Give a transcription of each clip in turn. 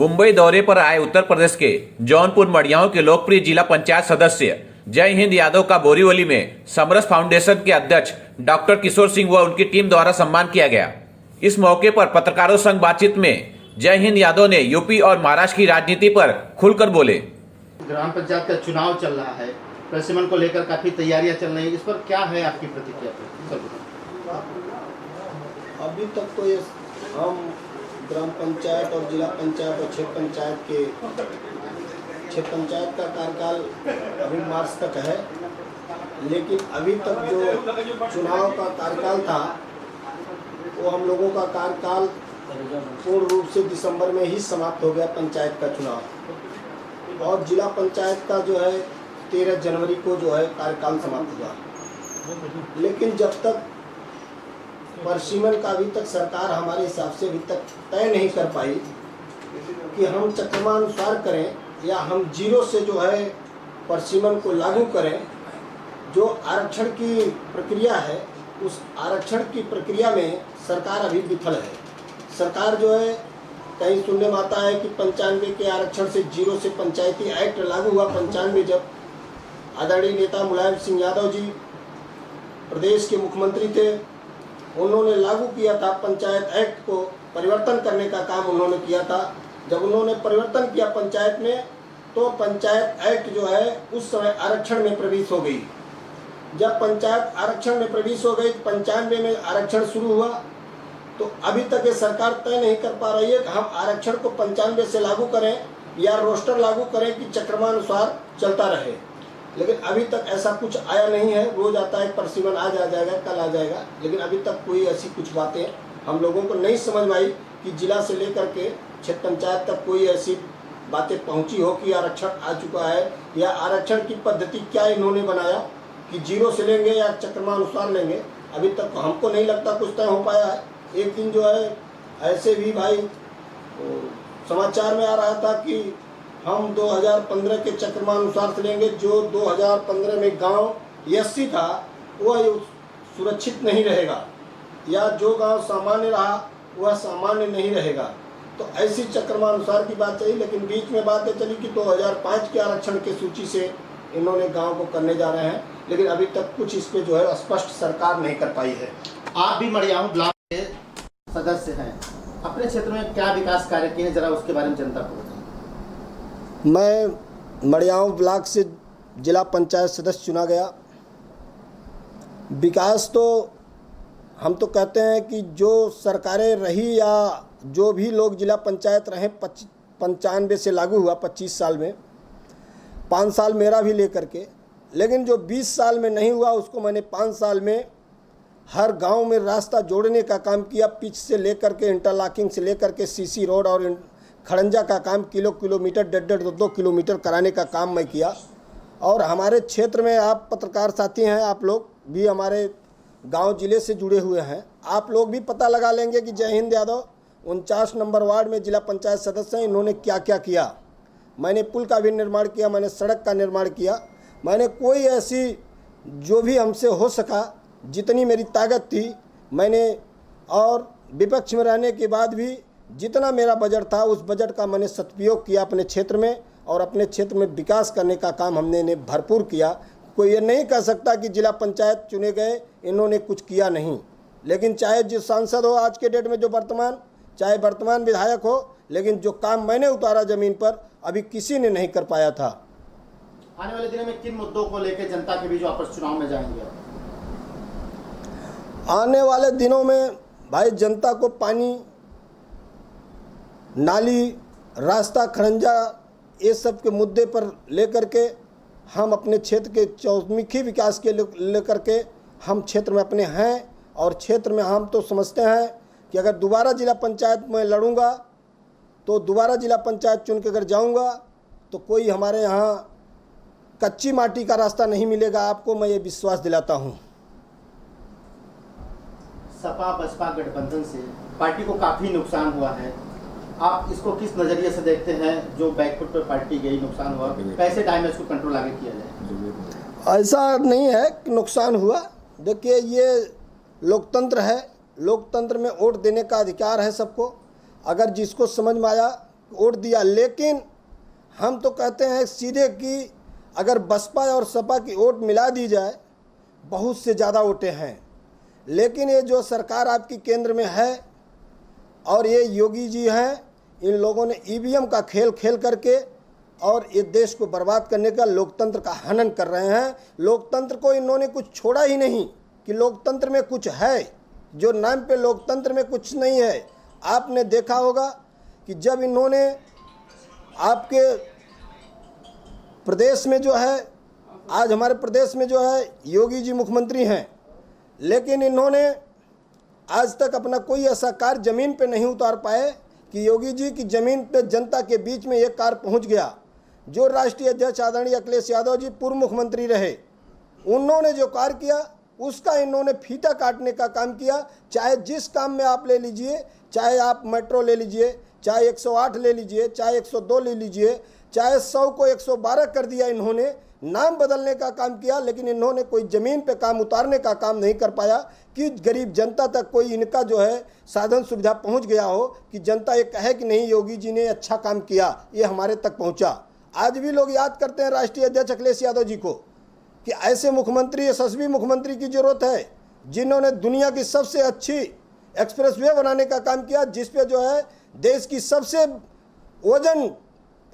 मुंबई दौरे पर आए उत्तर प्रदेश के जौनपुर मड़ियाओं के लोकप्रिय जिला पंचायत सदस्य जय हिंद यादव का बोरीवली में समरस फाउंडेशन के अध्यक्ष डॉक्टर किशोर सिंह व उनकी टीम द्वारा सम्मान किया गया। इस मौके पर पत्रकारों संग बातचीत में जय हिंद यादव ने यूपी और महाराष्ट्र की राजनीति पर खुलकर बोले। ग्राम पंचायत का चुनाव चल रहा है, प्रशिमन को लेकर काफी तैयारियां चल रही है, इस पर क्या है आपकी प्रतिक्रिया? अभी तक तो ये हम ग्राम पंचायत और जिला पंचायत और क्षेत्र पंचायत का कार्यकाल अभी मार्च तक है, लेकिन अभी तक जो चुनाव का कार्यकाल था वो हम लोगों का कार्यकाल पूर्ण रूप से दिसंबर में ही समाप्त हो गया। पंचायत का चुनाव और जिला पंचायत का जो है 13 जनवरी को जो है कार्यकाल समाप्त हुआ, लेकिन जब तक प्रशिमन का अभी तक सरकार हमारे हिसाब से अभी तक तय नहीं कर पाई कि हम चक्रमानुसार करें या हम जीरो से जो है प्रशिमन को लागू करें। जो आरक्षण की प्रक्रिया है उस आरक्षण की प्रक्रिया में सरकार अभी विफल है। सरकार जो है कहीं सुनने में आता है कि 95 के आरक्षण से जीरो से पंचायती एक्ट लागू हुआ। 95 जब आदरणीय नेता मुलायम सिंह यादव जी प्रदेश के मुख्यमंत्री थे, उन्होंने लागू किया था पंचायत एक्ट को परिवर्तन करने का काम उन्होंने किया था। जब उन्होंने परिवर्तन किया पंचायत में तो पंचायत एक्ट जो है उस समय आरक्षण में प्रवेश हो गई। जब पंचायत आरक्षण में प्रवेश हो गई 95 में आरक्षण शुरू हुआ, तो अभी तक ये सरकार तय नहीं कर पा रही है कि हम आरक्षण को 95 से लागू करें या रोस्टर लागू करें कि चक्रमानुसार चलता रहे। लेकिन अभी तक ऐसा कुछ आया नहीं है। रोज आता है प्रशिमन आज आ जाएगा, कल आ जाएगा, लेकिन अभी तक कोई ऐसी कुछ बातें हम लोगों को नहीं समझ में आई कि जिला से लेकर के क्षेत्र पंचायत तक कोई ऐसी बातें पहुंची हो कि आरक्षण आ चुका है या आरक्षण की पद्धति क्या इन्होंने बनाया कि जीरो से लेंगे या चक्रमानुसार लेंगे। अभी तक हमको नहीं लगता कुछ तय हो पाया है। एक दिन जो है ऐसे भी भाई समाचार में आ रहा था कि हम 2015 के चक्रमानुसार से लेंगे। जो 2015 में गांव एससी था वह सुरक्षित नहीं रहेगा या जो गांव सामान्य रहा वह सामान्य नहीं रहेगा। तो ऐसी चक्रमानुसार की बात चली, लेकिन बीच में बातें चली कि 2005 के आरक्षण के सूची से इन्होंने गांव को करने जा रहे हैं, लेकिन अभी तक कुछ इस पे जो है स्पष्ट सरकार नहीं कर पाई है। आप भी मड़ियाऊ ब्लॉक के सदस्य हैं, अपने क्षेत्र में क्या विकास कार्य किए हैं, जरा उसके बारे में जनता को बताएं। मैं मड़ियाऊ ब्लॉक से जिला पंचायत सदस्य चुना गया। विकास तो हम तो कहते हैं कि जो सरकारें रही या जो भी लोग जिला पंचायत रहे 95 से लागू हुआ 25 साल में, 5 साल मेरा भी लेकर के, लेकिन जो 20 साल में नहीं हुआ उसको मैंने 5 साल में हर गांव में रास्ता जोड़ने का काम किया। पिच से लेकर के इंटरलॉकिंग से लेकर के सीसी रोड और खड़ंजा का काम किलोमीटर 1.5-2 किलोमीटर कराने का काम मैं किया। और हमारे क्षेत्र में आप पत्रकार साथी हैं, आप लोग भी हमारे गांव जिले से जुड़े हुए हैं, आप लोग भी पता लगा लेंगे कि जय हिंद यादव 49 नंबर वार्ड में जिला पंचायत सदस्य हैं, इन्होंने क्या क्या किया। मैंने पुल का भी निर्माण किया, मैंने सड़क का निर्माण किया, मैंने कोई ऐसी जो भी हमसे हो सका जितनी मेरी ताकत थी मैंने, और विपक्ष में रहने के बाद भी जितना मेरा बजट था उस बजट का मैंने सदुपयोग किया अपने क्षेत्र में, और अपने क्षेत्र में विकास करने का काम हमने भरपूर किया। कोई ये नहीं कह सकता कि जिला पंचायत चुने गए इन्होंने कुछ किया नहीं। लेकिन चाहे जो सांसद हो आज के डेट में, जो चाहे वर्तमान विधायक हो, लेकिन जो काम मैंने उतारा ज़मीन पर अभी किसी ने नहीं कर पाया था। आने वाले दिनों में किन मुद्दों को लेकर जनता के बीच वापस चुनाव में जाएंगे? आने वाले दिनों में भाई जनता को पानी, नाली, रास्ता, खड़ंजा, ये सब के मुद्दे पर लेकर के हम अपने क्षेत्र के चौमुखी विकास के लेकर के हम क्षेत्र में अपने हैं। और क्षेत्र में हम तो समझते हैं कि अगर दोबारा जिला पंचायत में लड़ूंगा तो दोबारा जिला पंचायत चुन के अगर जाऊंगा तो कोई हमारे यहाँ कच्ची माटी का रास्ता नहीं मिलेगा। आपको मैं ये विश्वास दिलाता हूँ। सपा बसपा गठबंधन से पार्टी को काफ़ी नुकसान हुआ है, आप इसको किस नज़रिए से देखते हैं? जो बैकफुट पर पार्टी गई, नुकसान हुआ, कैसे डैमेज को कंट्रोल आगे किया जाए? ऐसा नहीं है कि नुकसान हुआ। देखिए ये लोकतंत्र है, लोकतंत्र में वोट देने का अधिकार है सबको। अगर जिसको समझ में आया वोट दिया, लेकिन हम तो कहते हैं सीधे कि अगर बसपा और सपा की वोट मिला दी जाए बहुत से ज़्यादा वोटें हैं। लेकिन ये जो सरकार आपकी केंद्र में है और ये योगी जी हैं, इन लोगों ने ईवीएम का खेल खेल करके और ये देश को बर्बाद करने का, लोकतंत्र का हनन कर रहे हैं। लोकतंत्र को इन्होंने कुछ छोड़ा ही नहीं कि लोकतंत्र में कुछ है, जो नाम पे लोकतंत्र में कुछ नहीं है। आपने देखा होगा कि जब इन्होंने आपके प्रदेश में जो है, आज हमारे प्रदेश में जो है योगी जी मुख्यमंत्री हैं, लेकिन इन्होंने आज तक अपना कोई ऐसा कार्य ज़मीन पे नहीं उतार पाए कि योगी जी की ज़मीन पे जनता के बीच में एक कार्य पहुंच गया। जो राष्ट्रीय अध्यक्ष आदरणीय अखिलेश यादव जी पूर्व मुख्यमंत्री रहे, उन्होंने जो कार्य किया उसका इन्होंने फीता काटने का काम किया। चाहे जिस काम में आप ले लीजिए, चाहे आप मेट्रो ले लीजिए, चाहे 108 ले लीजिए, चाहे 102 ले लीजिए, चाहे 100 को 112 कर दिया। इन्होंने नाम बदलने का काम किया, लेकिन इन्होंने कोई ज़मीन पे काम उतारने का काम नहीं कर पाया कि गरीब जनता तक कोई इनका जो है साधन सुविधा पहुंच गया हो कि जनता ये कहे कि नहीं योगी जी ने अच्छा काम किया, ये हमारे तक पहुंचा। आज भी लोग याद करते हैं राष्ट्रीय अध्यक्ष अखिलेश यादव जी को कि ऐसे मुख्यमंत्री, यशस्वी मुख्यमंत्री की जरूरत है जिन्होंने दुनिया की सबसे अच्छी एक्सप्रेसवे बनाने का काम किया, जिस पे जो है देश की सबसे वजन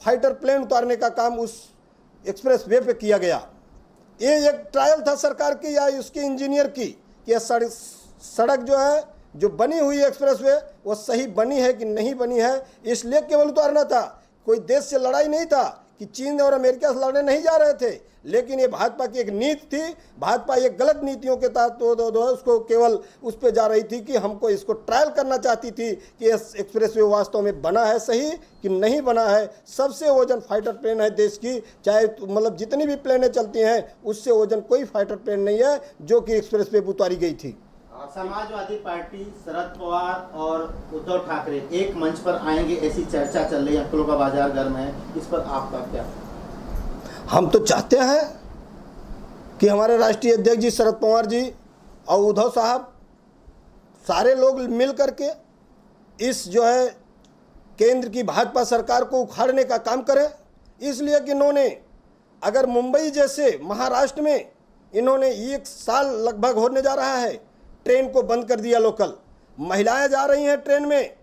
फाइटर प्लेन उतारने का काम उस एक्सप्रेस वे पे किया गया। ये एक ट्रायल था सरकार की या उसके इंजीनियर की कि यह सड़क जो है, जो बनी हुई एक्सप्रेस वे, वो सही बनी है कि नहीं बनी है, इसलिए केवल उतारना था। कोई देश से लड़ाई नहीं था कि चीन और अमेरिका से लड़ने नहीं जा रहे थे, लेकिन ये भाजपा की एक नीति थी। भाजपा ये गलत नीतियों के तहत उसको केवल उस पर जा रही थी कि हमको इसको ट्रायल करना चाहती थी कि ये एक्सप्रेसवे वास्तव में बना है सही कि नहीं बना है। सबसे वजन फाइटर प्लेन है देश की, चाहे मतलब जितनी भी प्लेनें चलती हैं उससे वजन कोई फाइटर प्लेन नहीं है जो कि एक्सप्रेसवे पे उतारी गई थी। समाजवादी पार्टी, शरद पवार और उद्धव ठाकरे एक मंच पर आएंगे ऐसी चर्चा चल रही है, अक्लों का बाजार गर्म है, इस पर आपका क्या? हम तो चाहते हैं कि हमारे राष्ट्रीय अध्यक्ष जी शरद पवार जी और उद्धव साहब सारे लोग मिल करके इस जो है केंद्र की भाजपा सरकार को उखाड़ने का काम करें। इसलिए कि इन्होंने अगर मुंबई जैसे महाराष्ट्र में इन्होंने 1 साल लगभग होने जा रहा है ट्रेन को बंद कर दिया, लोकल महिलाएं जा रही हैं ट्रेन में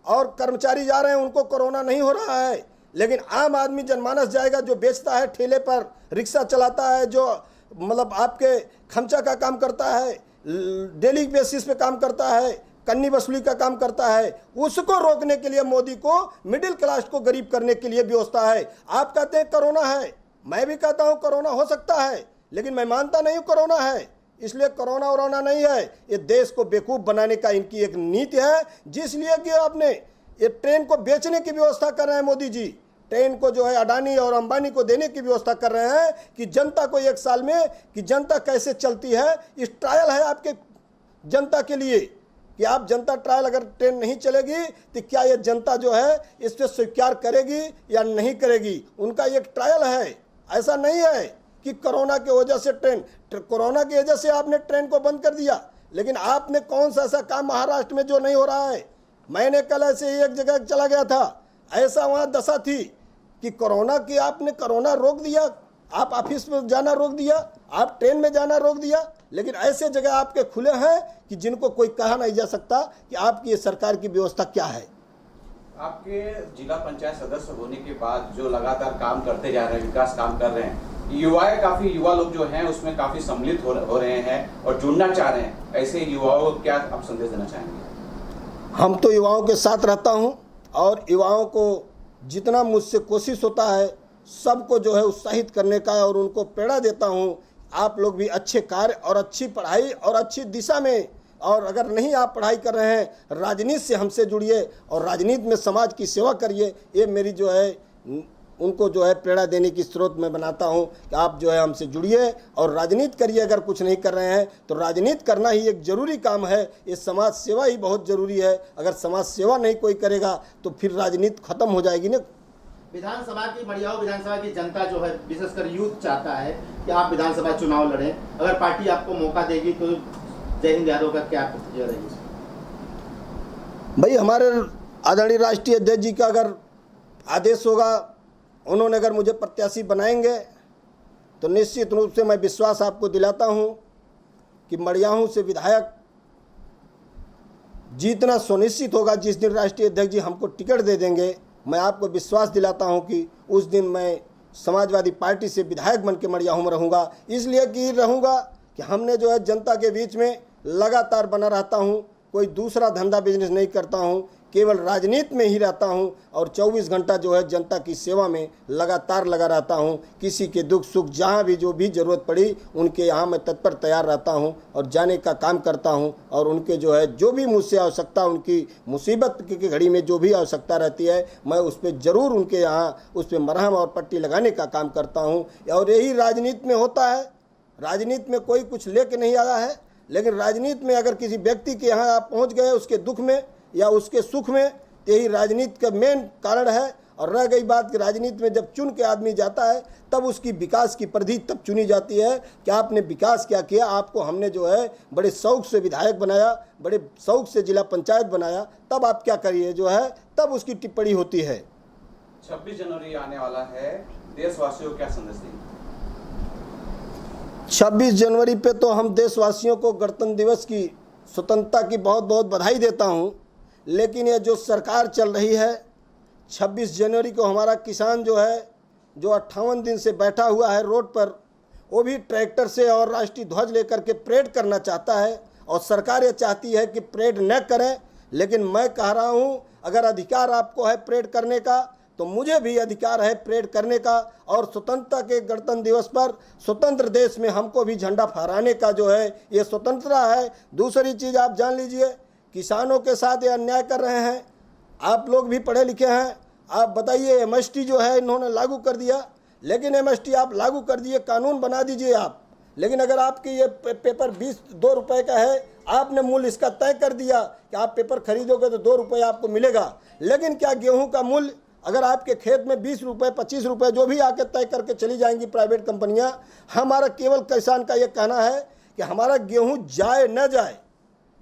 और कर्मचारी जा रहे हैं, उनको कोरोना नहीं हो रहा है, लेकिन आम आदमी जनमानस जाएगा जो बेचता है, ठेले पर रिक्शा चलाता है, जो मतलब आपके खमचा का काम करता है, डेली बेसिस पे काम करता है, कन्नी वसूली का काम करता है, उसको रोकने के लिए मोदी को मिडिल क्लास को गरीब करने के लिए व्यवस्था है। आप कहते हैं कोरोना है, मैं भी कहता हूँ कोरोना हो सकता है, लेकिन मैं मानता नहीं हूँ कोरोना है। इसलिए कोरोना वरोना नहीं है, ये देश को बेवकूफ़ बनाने का इनकी एक नीति है, जिसलिए कि आपने ये ट्रेन को बेचने की व्यवस्था कर रहे हैं मोदी जी। ट्रेन को जो है अडानी और अंबानी को देने की व्यवस्था कर रहे हैं कि जनता को 1 साल में कि जनता कैसे चलती है, इस ट्रायल है आपके जनता के लिए कि आप जनता ट्रायल अगर ट्रेन नहीं चलेगी तो क्या ये जनता जो है इस पर स्वीकार करेगी या नहीं करेगी, उनका एक ट्रायल है। ऐसा नहीं है कि कोरोना की वजह से कोरोना की वजह से आपने ट्रेन को बंद कर दिया, लेकिन आपने कौन सा ऐसा काम महाराष्ट्र में जो नहीं हो रहा है। मैंने कल ऐसे ही एक जगह चला गया था, ऐसा वहाँ दशा थी कि कोरोना की आपने कोरोना रोक दिया, आप ऑफिस में जाना रोक दिया, आप ट्रेन में जाना रोक दिया, लेकिन ऐसे जगह आपके खुले हैं कि जिनको कोई कहा नहीं जा सकता कि आपकी ये सरकार की व्यवस्था क्या है। आपके जिला पंचायत सदस्य होने के बाद जो लगातार काम करते जा रहे हैं, विकास काम कर रहे हैं, युवा लोग जो हैं उसमें काफी सम्मिलित हो रहे हैं और जुड़ना चाह रहे हैं, ऐसे युवाओं को क्या आप संदेश देना चाहेंगे? हम तो युवाओं के साथ रहता हूं और युवाओं को जितना मुझसे कोशिश होता है सबको जो है उत्साहित करने का और उनको प्रेरणा देता हूं। आप लोग भी अच्छे कार्य और अच्छी पढ़ाई और अच्छी दिशा में, और अगर नहीं आप पढ़ाई कर रहे हैं राजनीति से हमसे जुड़िए और राजनीति में समाज की सेवा करिए। ये मेरी जो है उनको जो है प्रेरणा देने की स्रोत मैं बनाता हूं कि आप जो है हमसे जुड़िए और राजनीति करिए। अगर कुछ नहीं कर रहे हैं तो राजनीति करना ही एक जरूरी काम है, ये समाज सेवा ही बहुत ज़रूरी है। अगर समाज सेवा नहीं कोई करेगा तो फिर राजनीति खत्म हो जाएगी ना। विधानसभा की मड़ियाओं विधानसभा की जनता जो है विशेषकर यूथ चाहता है कि आप विधानसभा चुनाव लड़ें, अगर पार्टी आपको मौका देगी तो जय हिंद यादव का क्या प्रतिक्रिया रहेगी? भाई हमारे आदरणीय राष्ट्रीय अध्यक्ष जी का अगर आदेश होगा, उन्होंने अगर मुझे प्रत्याशी बनाएंगे तो निश्चित रूप से मैं विश्वास आपको दिलाता हूं कि मड़ियाहू से विधायक जीतना सुनिश्चित होगा। जिस दिन राष्ट्रीय अध्यक्ष जी हमको टिकट दे देंगे, मैं आपको विश्वास दिलाता हूं कि उस दिन मैं समाजवादी पार्टी से विधायक बन के मड़ियाहू में रहूँगा। इसलिए कि रहूँगा कि हमने जो है जनता के बीच में लगातार बना रहता हूँ, कोई दूसरा धंधा बिजनेस नहीं करता हूँ, केवल राजनीति में ही रहता हूं और 24 घंटा जो है जनता की सेवा में लगातार लगा रहता हूं। किसी के दुख सुख जहां भी जो भी ज़रूरत पड़ी उनके यहां मैं तत्पर तैयार रहता हूं और जाने का काम करता हूं और उनके जो है जो भी मुझसे आवश्यकता, उनकी मुसीबत की घड़ी में जो भी आवश्यकता रहती है मैं उस पर ज़रूर उनके यहाँ उस पर मरहम और पट्टी लगाने का काम करता हूँ। और यही राजनीति में होता है। राजनीति में कोई कुछ लेके नहीं आया है, लेकिन राजनीति में अगर किसी व्यक्ति के यहाँ आप पहुँच गए उसके दुख में या उसके सुख में, यही राजनीति का मेन कारण है। और रह गई बात कि राजनीति में जब चुन के आदमी जाता है तब उसकी विकास की परिधि तब चुनी जाती है कि आपने विकास क्या किया। आपको हमने जो है बड़े शौक से विधायक बनाया, बड़े शौक से जिला पंचायत बनाया, तब आप क्या करिए जो है तब उसकी टिप्पणी होती है। 26 जनवरी आने वाला है, देशवासियों को क्या संदेश देंगे? 26 जनवरी पे तो हम देशवासियों को गणतंत्र दिवस की, स्वतंत्रता की बहुत बहुत बधाई देता हूं। लेकिन ये जो सरकार चल रही है, 26 जनवरी को हमारा किसान जो है जो 58 दिन से बैठा हुआ है रोड पर, वो भी ट्रैक्टर से और राष्ट्रीय ध्वज लेकर के परेड करना चाहता है। और सरकार ये चाहती है कि परेड न करें, लेकिन मैं कह रहा हूँ अगर अधिकार आपको है परेड करने का तो मुझे भी अधिकार है परेड करने का। और स्वतंत्रता के गणतंत्र दिवस पर स्वतंत्र देश में हमको भी झंडा फहराने का जो है ये स्वतंत्रता है। दूसरी चीज़ आप जान लीजिए, किसानों के साथ ये अन्याय कर रहे हैं। आप लोग भी पढ़े लिखे हैं, आप बताइए एमएसटी जो है इन्होंने लागू कर दिया, लेकिन एमएसटी आप लागू कर दिए, कानून बना दीजिए आप, लेकिन अगर आपकी ये पेपर 22 रुपये का है, आपने मूल्य इसका तय कर दिया कि आप पेपर खरीदोगे तो 2 रुपये आपको मिलेगा। लेकिन क्या गेहूं का मूल्य अगर आपके खेत में 20 रुपये 25 रुपये जो भी आके तय करके चली जाएंगी प्राइवेट कंपनियां, हमारा केवल किसान का ये कहना है कि हमारा गेहूं जाए न जाए,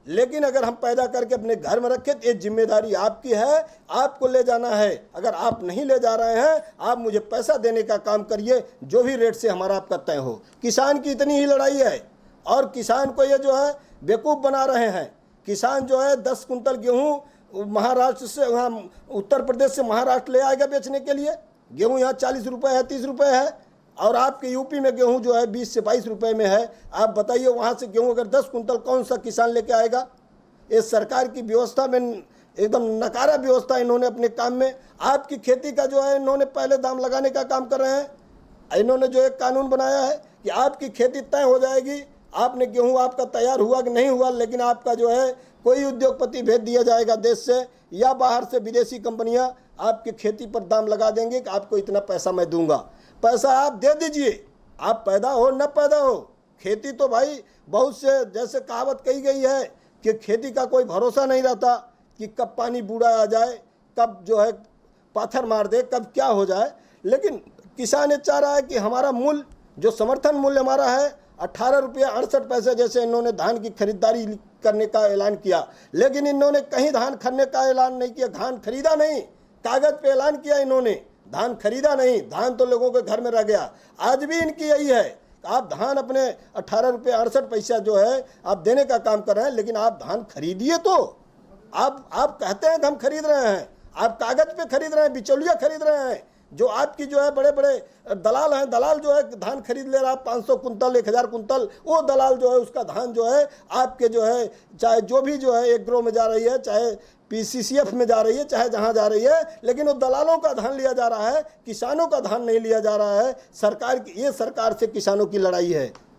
लेकिन अगर हम पैदा करके अपने घर में रखें तो ये जिम्मेदारी आपकी है, आपको ले जाना है। अगर आप नहीं ले जा रहे हैं, आप मुझे पैसा देने का काम करिए, जो भी रेट से हमारा आपका तय हो। किसान की इतनी ही लड़ाई है और किसान को ये जो है बेवकूफ़ बना रहे हैं। किसान जो है 10 कुंतल गेहूँ महाराष्ट्र से, वहाँ उत्तर प्रदेश से महाराष्ट्र ले आएगा बेचने के लिए। गेहूँ यहाँ 40 रुपये है, 30 रुपये है, और आपके यूपी में गेहूं जो है 20 से 22 रुपए में है। आप बताइए वहां से गेहूं अगर 10 कुंतल कौन सा किसान लेके आएगा? इस सरकार की व्यवस्था में एकदम नकारा व्यवस्था इन्होंने अपने काम में। आपकी खेती का जो है इन्होंने पहले दाम लगाने का काम कर रहे हैं। इन्होंने जो एक कानून बनाया है कि आपकी खेती तय हो जाएगी, आपने गेहूँ आपका तैयार हुआ कि नहीं हुआ, लेकिन आपका जो है कोई उद्योगपति भेज दिया जाएगा देश से या बाहर से, विदेशी कंपनियां आपकी खेती पर दाम लगा देंगे कि आपको इतना पैसा मैं दूंगा। पैसा आप दे दीजिए, आप पैदा हो न पैदा हो। खेती तो भाई बहुत से, जैसे कहावत कही गई है कि खेती का कोई भरोसा नहीं रहता कि कब पानी बूढ़ा आ जाए, कब जो है पाथर मार दे, कब क्या हो जाए। लेकिन किसान ये चाह रहा है कि हमारा मूल्य, जो समर्थन मूल्य हमारा है 18 रुपये 68 पैसे, जैसे इन्होंने धान की खरीदारी करने का ऐलान किया, लेकिन इन्होंने कहीं धान खरीदने का ऐलान नहीं किया। धान खरीदा नहीं, कागज पे ऐलान किया इन्होंने, धान खरीदा नहीं। धान तो लोगों के घर में रह गया। आज भी इनकी यही है, आप धान अपने 18 रुपये 68 पैसा जो है आप देने का काम कर रहे हैं, लेकिन आप धान खरीदिए तो। आप कहते हैं कि हम खरीद रहे हैं, आप कागज पे खरीद रहे हैं, बिचौलिया खरीद रहे हैं। जो आपकी जो है बड़े बड़े दलाल हैं, दलाल जो है धान खरीद ले रहा है 500 कुंतल 1000 कुंतल, वो दलाल जो है उसका धान जो है आपके जो है, चाहे जो भी जो है एग्रो में जा रही है, चाहे पीसीसीएफ में जा रही है, चाहे जहाँ जा रही है, लेकिन वो दलालों का धान लिया जा रहा है, किसानों का धान नहीं लिया जा रहा है। सरकार की, ये सरकार से किसानों की लड़ाई है।